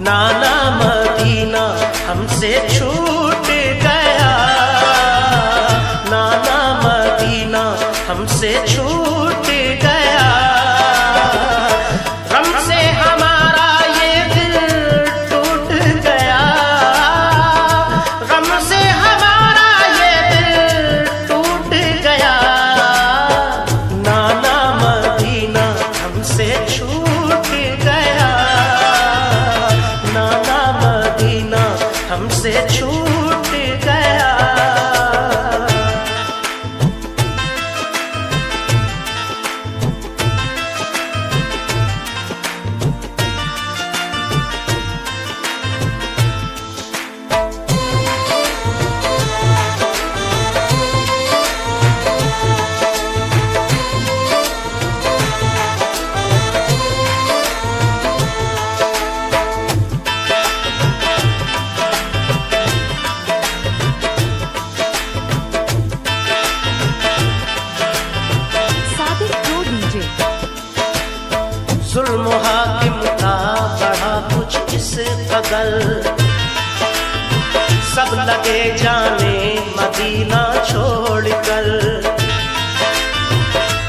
नाना Medina हमसे छूट गया, नाना मदीना हमसे छूट गया। गम से हमारा ये दिल टूट गया, गम से हमारा ये दिल टूट गया। नाना मदीना हमसे छूट गया, नाना मदीना हमसे छूट गया। जुल्म हाकिम का बढ़ा कुछ इस कदर, सब लगे जाने मदीना छोड़कर।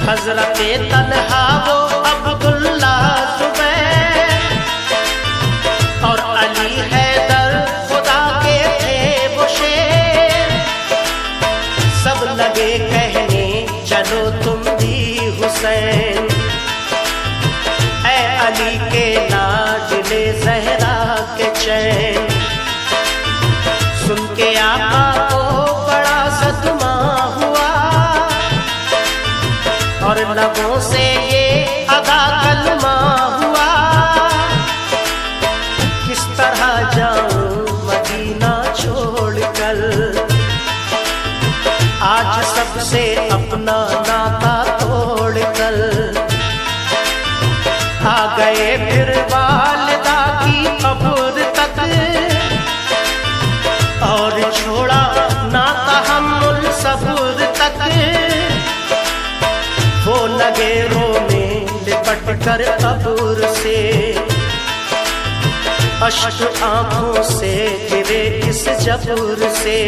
हजरते तन्हा वो अब्दुल्ला जुबैर और अली हैदर खुदा के थे वो शेर। सब लगे कहने चलो तुम भी हुसैन, अली के लाडले ज़हरा के चैन। सुन के आका को बड़ा सदमा हुआ और लबों से ये अदा कलमा हुआ। किस तरह जाऊं मदीना छोड़कर, आज सबसे अपना नाता तोड़कर। आ गए फिर वालिदा की कब्र तक और छोड़ा ना तहम्मुल सब्र तक। वो लगे रोने लिपट कर कब्र से, अश्क आंखों से गिरे इस जबूर से।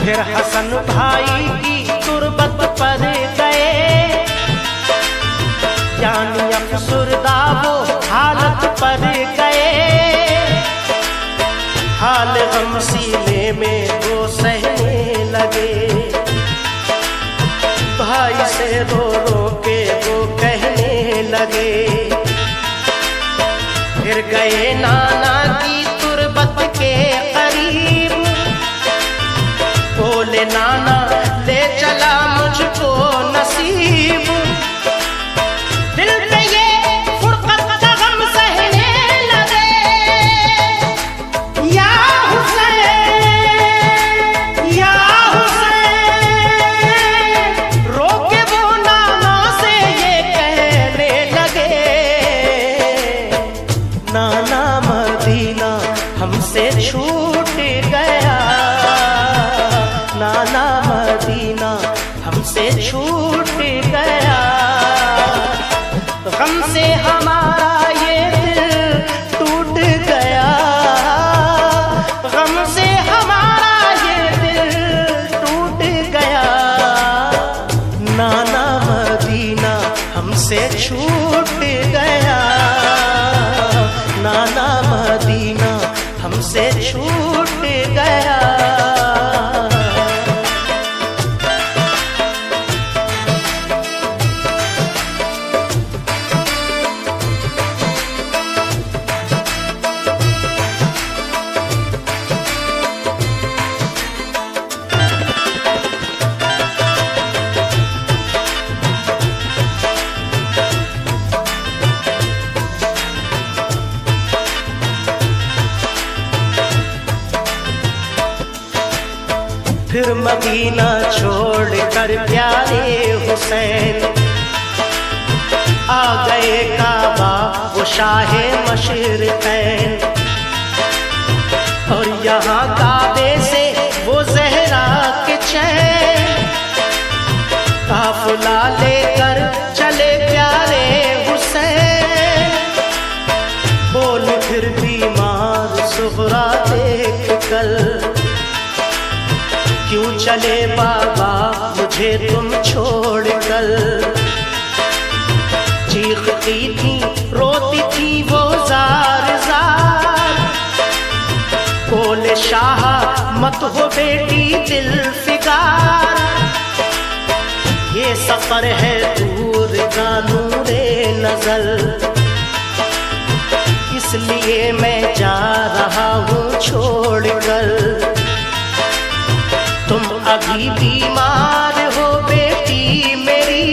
फिर हसन भाई की तुरबत पर गए, यानी अफसुरदा वो हालत पर गए। हाल गम सीने में वो सहने लगे, भाई से रो रो के वो कहने लगे। फिर गए नाना की तुरबत के करीब, बोले नाना ले चला मुझको नसीब। दिल पे ये फुरकत का गम सहने लगे, या हुसैन या हुसैन। रोके वो नाना से ये कहने लगे, नाना मदीना हमसे छूट गया, नाना मदीना हमसे छूट गया। गम से हमारा ये दिल टूट गया, गम से हमारा ये दिल टूट गया। नाना मदीना हमसे छूट गया, नाना मदीना हमसे छूट गया। फिर मदीना छोड़कर प्यारे हुसैन आ गए काबा वो शाहे मशरिक़ैन। और यहाँ काबे से वो ज़हरा के चैन, काफिला लेकर चले प्यारे हुसैन। कल। क्यों चले बाबा मुझे तुम छोड़ कर। चीखती थी रोती थी वो जार जार, बोले शाह मत हो बेटी दिल फिगार। ये सफर है दूर का नूरे नजर, इसलिए मैं जा रहा हूँ छोड़कर। तुम अभी बीमार हो बेटी मेरी,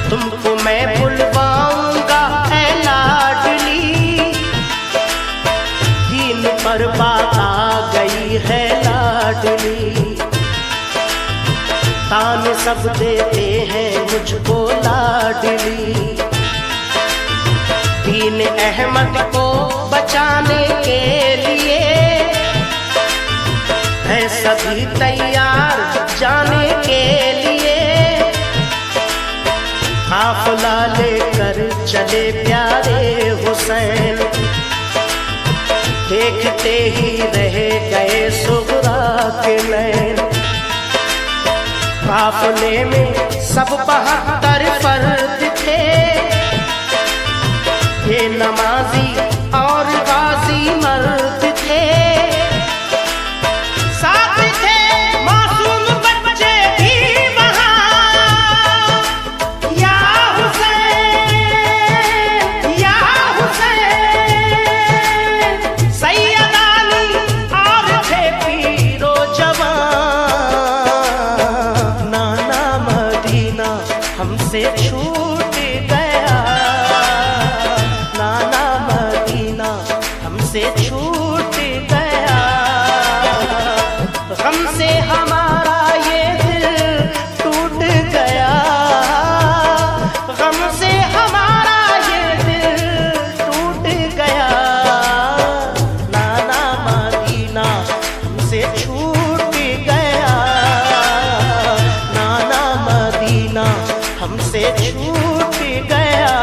तुमको मैं बुलवाऊंगा ऐ लाडली। दीन पर बात आ गई है लाडली, ताने सब देते हैं मुझको लाडली। दीन अहमद को बचाने के लिए है सभी तैयार जाने के लिए। काफिला लेकर चले प्यारे हुसैन, देखते ही रह गए सुगरा के नैन। काफिले में सब 72 फर्द थे, ये नमाजी और गाजी मर्द थे। साथ थे मासूम बच्चे भी वहाँ, या हुसैन या हुसैन। सैयद अली और थे पीरो जवान। नाना मदीना हमसे छूट गया, नाना मदीना हमसे छूट गया। हमसे हमारा ये दिल टूट गया, हमसे हमारा ये दिल टूट गया। नाना मदीना हमसे छूट गया, नाना मदीना हमसे छूट गया।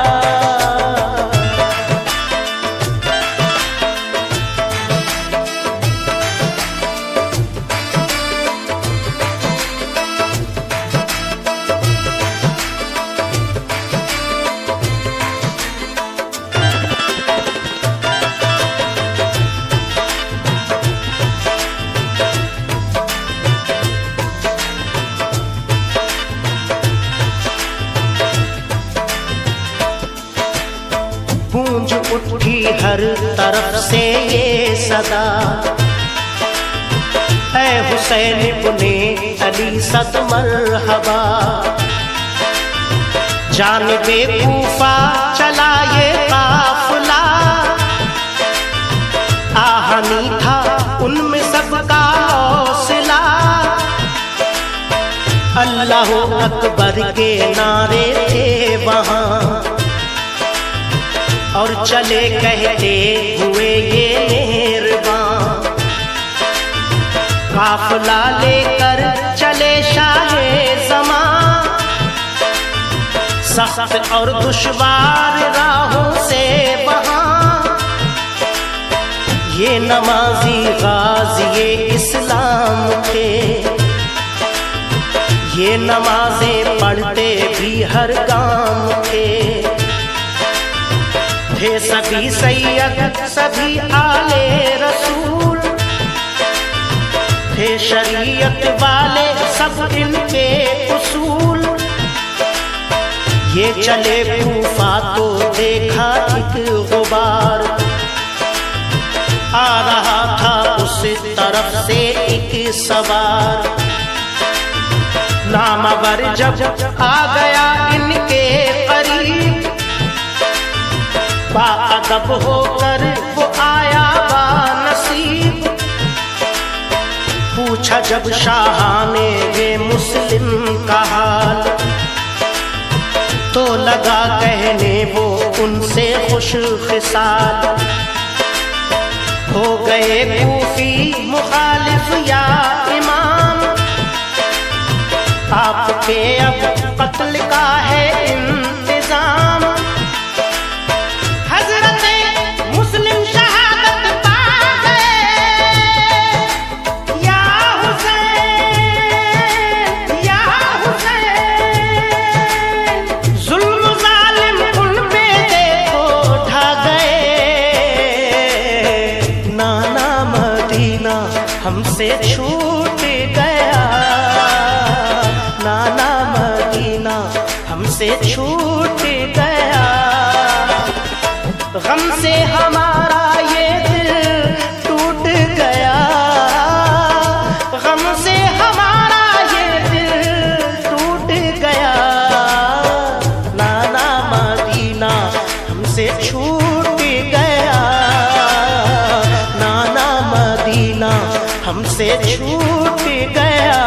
गूंज उठी हर तरफ से ये सदा, ऐ हुसैन इब्ने अली सद मरहबा। जानिबे कूफा चला ये काफिला, आहनी था उनमें सबका हौसला। अल्लाह अकबर के नारे थे वहाँ, और चले कहते हुए ये मेहरबान। काफिला लेकर चले शाहे ज़मां, सख्त और दुश्वार राहों से वहाँ। ये नमाजी गाज़ी इस्लाम थे, ये नमाजें पढ़ते भी हर गांव थे। थे सभी सैयद सभी आले रसूल, थे शरीयत वाले सब इनके उसूल। ये चले कूफा तो देखा एक गुबार, आ रहा था उस तरफ से एक सवार। नामवर जब आ गया इनके करीब, बाअदब होकर वो आया बानसीब। पूछा जब शाहाने ये मुस्लिम का हाल, तो लगा कहने वो उनसे खुश खिसाल। हो गए कूफी मुखालिफ या इमाम, आपके अब कत्ल का है इंतजाम। हजरत मुस्लिम शहादत पा गए, हमसे छूट गया, नाना मदीना हमसे छूट गया। गम से हमारा ये दिल टूट गया, गम से हमारा ये दिल टूट गया। नाना मदीना हमसे छूट गया, नाना मदीना हमसे छूट गया।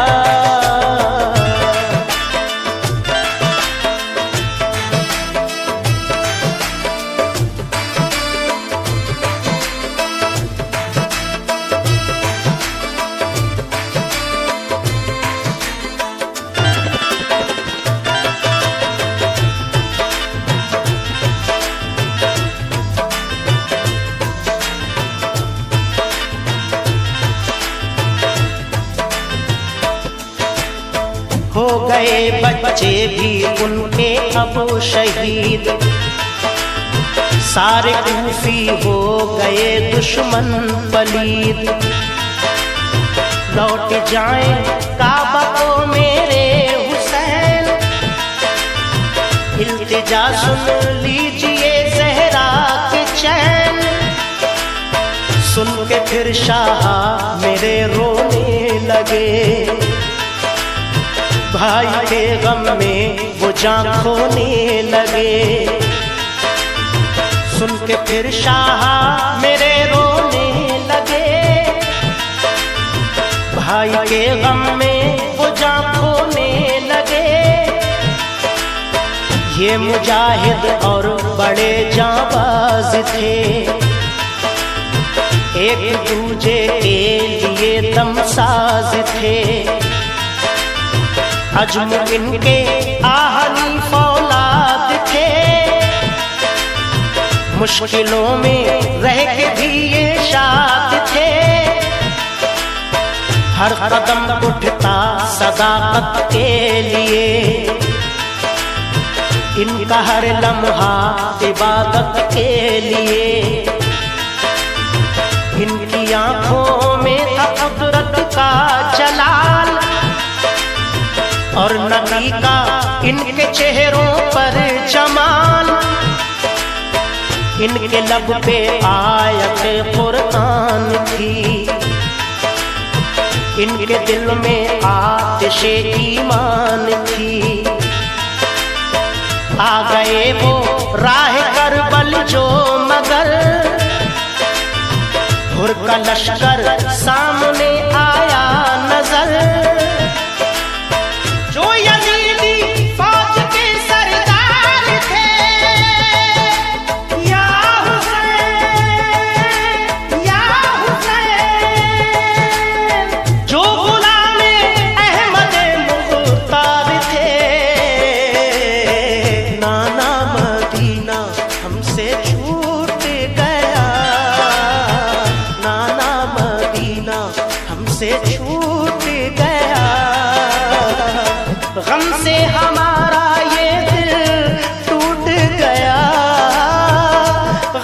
हो गए बच्चे भी उनके अब शहीद, सारे कूफी हो गए दुश्मन पलीद। लौट जाएं काबा को मेरे हुसैन, इल्तिजा सुन लीजिए ज़हरा के चैन। सुन के फिर शाह मेरे रोने लगे, भाई के गम में वो जान खोने लगे। सुन के फिर शाह मेरे रोने लगे, भाई के गम में वो जान खोने लगे। ये मुजाहिद और बड़े जाबाज थे, एक दूजे के लिए दमसाज थे। अजम इनके आहनी फौलाद थे, मुश्किलों में रह के भी ये शाद थे। हर कदम उठता सदाकत के लिए, इनका हर लम्हा इबादत के लिए। इनकी आंखों में था कुदरत का जलाल, और नबी का इनके चेहरों पर जमाल। इनके लब पे आयत कुरान थी, इनके दिल में आतिशे ईमान थी। आ गए वो राह करबल जो मगर, हुर का लश्कर सामने आया नजर। हमसे छूट गया, गम से हमारा ये दिल टूट गया,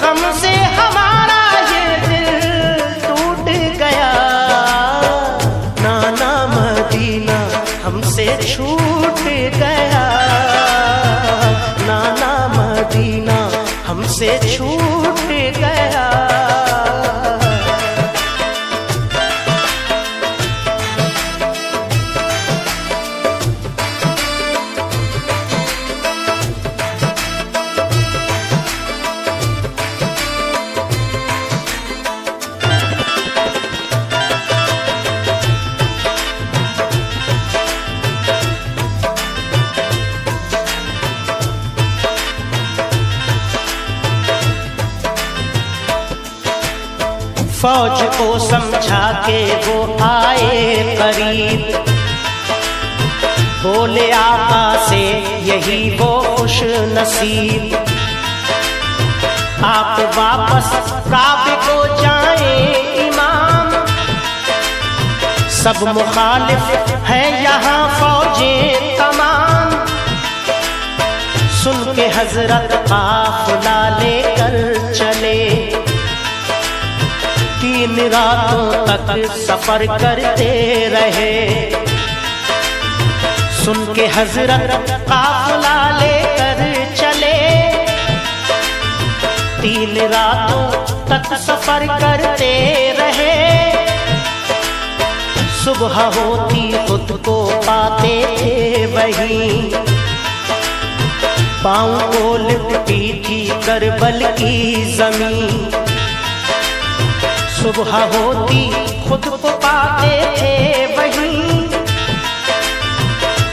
गम से हमारा ये दिल टूट गया। नाना मदीना हमसे छूट गया, नाना मदीना हमसे छूट गया। फौज को समझा के वो आए करीब, बोले आका से यही वो खुश नसीब। आप वापस काबे को जाएं इमाम, सब मुखालिफ है यहाँ फौजें तमाम। सुन के हजरत काफिला लेकर चले, 3 रातों तक सफर करते रहे। सुन के हजरत काफिला लेकर चले, 3 रातों तक सफर करते रहे। सुबह होती खुद को पाते थे वहीं, पाँव को लिपटी थी करबल की जमीन। सुबह होती खुद को पाते थे वहीं,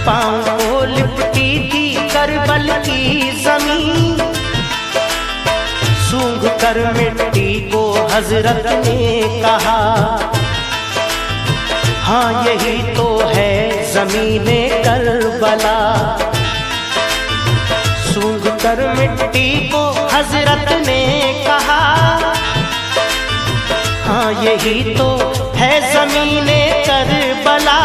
पाँव को लिपटी थी करबल की जमीन। सूंघ कर मिट्टी को हजरत ने कहा, हाँ यही तो है ज़मीने करबला। सूंघ कर मिट्टी को हजरत ने कहा, हाँ यही तो है ज़मीने करबला।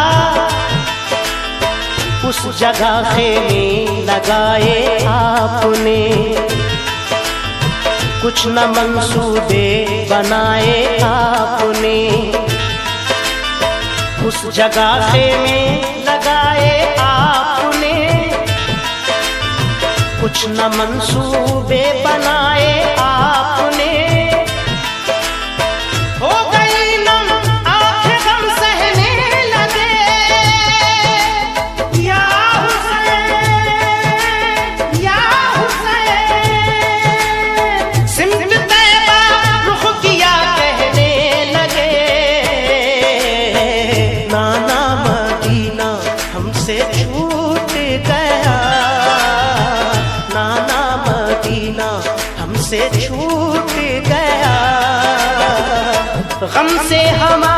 उस जगह खेमे लगाए आपने, कुछ न मंसूबे बनाए आपने। उस जगह खेमे लगाए आपने, कुछ न मंसूबे बनाए आपने। हो गई नम आंखें गम सहने लगे, या हुसैन या हुसैन। सिमत तैबा रुख किया कहने लगे, नाना मदीना हमसे छूट गया, नाना मदीना हमसे छूट गया। गम से हमारा